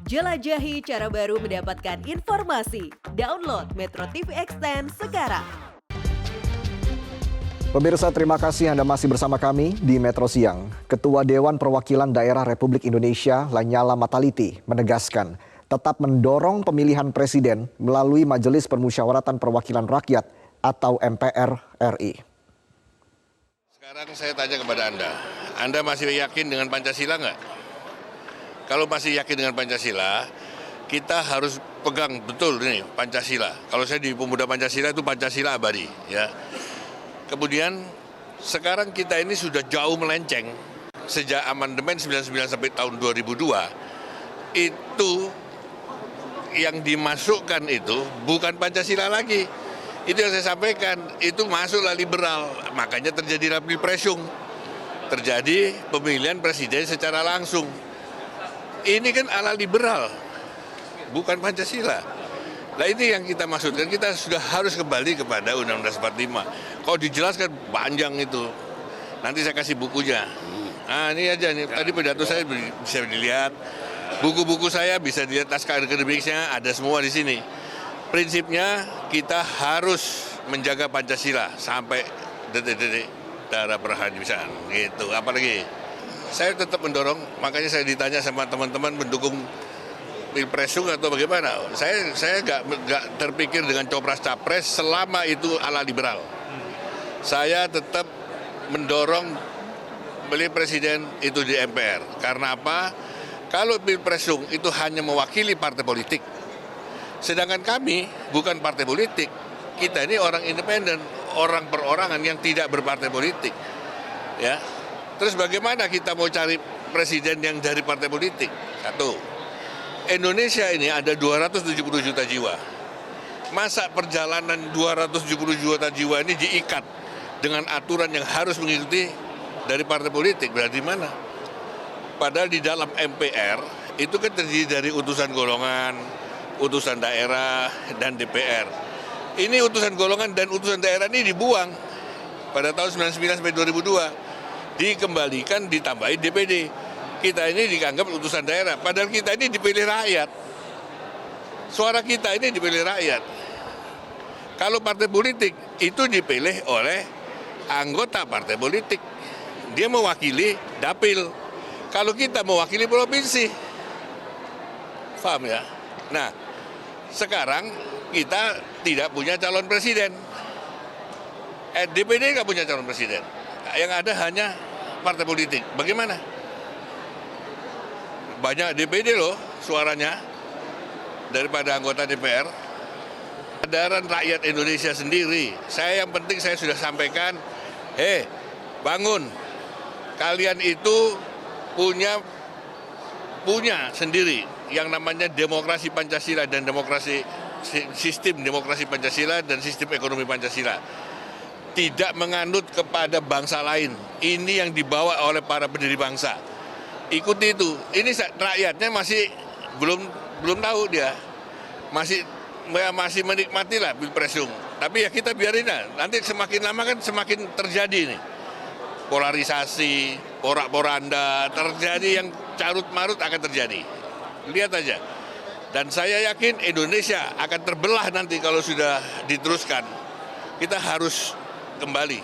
Jelajahi cara baru mendapatkan informasi. Download Metro TV Extend sekarang. Pemirsa, terima kasih Anda masih bersama kami di Metro Siang. Ketua Dewan Perwakilan Daerah Republik Indonesia, Lanyala Mataliti, menegaskan tetap mendorong pemilihan presiden melalui Majelis Permusyawaratan Perwakilan Rakyat atau MPR RI. Sekarang saya tanya kepada Anda masih yakin dengan Pancasila nggak? Kalau masih yakin dengan Pancasila, kita harus pegang betul ini Pancasila. Kalau saya di Pemuda Pancasila itu Pancasila abadi, ya. Kemudian sekarang kita ini sudah jauh melenceng sejak amandemen 99 sampai tahun 2002. Itu yang dimasukkan itu bukan Pancasila lagi. Itu yang saya sampaikan, itu masuklah liberal. Makanya terjadilah pilpresung. Terjadi pemilihan presiden secara langsung. Ini kan ala liberal, bukan Pancasila. Nah ini yang kita maksudkan, kita sudah harus kembali kepada Undang-Undang 45. Kalau dijelaskan panjang itu, nanti saya kasih bukunya. Nah ini aja nih, tadi pidato saya bisa dilihat, buku-buku saya bisa dilihat, naskah akademiknya ada semua di sini. Prinsipnya kita harus menjaga Pancasila sampai detik-detik darah perhabisaan gitu. Apalagi saya tetap mendorong, makanya saya ditanya sama teman-teman mendukung pilpresung atau bagaimana. Saya nggak terpikir dengan copras-capres selama itu ala liberal. Saya tetap mendorong beli presiden itu di MPR. Karena apa? Kalau pilpresung itu hanya mewakili partai politik. Sedangkan kami bukan partai politik. Kita ini orang independen, orang perorangan yang tidak berpartai politik. Ya. Terus bagaimana kita mau cari presiden yang dari partai politik? Satu, Indonesia ini ada 270 juta jiwa. Masa perjalanan 270 juta jiwa ini diikat dengan aturan yang harus mengikuti dari partai politik? Berarti mana? Padahal di dalam MPR itu kan terdiri dari utusan golongan, utusan daerah, dan DPR. Ini utusan golongan dan utusan daerah ini dibuang pada tahun 99 sampai 2002. Dikembalikan, ditambahi DPD. Kita ini dianggap utusan daerah, padahal kita ini dipilih rakyat. Suara kita ini dipilih rakyat. Kalau partai politik itu dipilih oleh anggota partai politik. Dia mewakili dapil. Kalau kita mewakili provinsi. Paham ya? Nah, sekarang kita tidak punya calon presiden. DPD nggak punya calon presiden. Yang ada hanya partai politik. Bagaimana? Banyak DPD loh suaranya daripada anggota DPR. Kesadaran rakyat Indonesia sendiri. Yang penting saya sudah sampaikan, bangun. Kalian itu punya sendiri yang namanya demokrasi Pancasila dan sistem demokrasi Pancasila dan sistem ekonomi Pancasila. Tidak menganut kepada bangsa lain. Ini yang dibawa oleh para pendiri bangsa. Ikuti itu. Ini rakyatnya masih belum tahu dia. Masih menikmati lah pilpresung. Tapi ya kita biarin lah. Nanti semakin lama kan semakin terjadi nih. Polarisasi, porak-poranda, terjadi yang carut-marut akan terjadi. Lihat aja. Dan saya yakin Indonesia akan terbelah nanti kalau sudah diteruskan. Kita harus kembali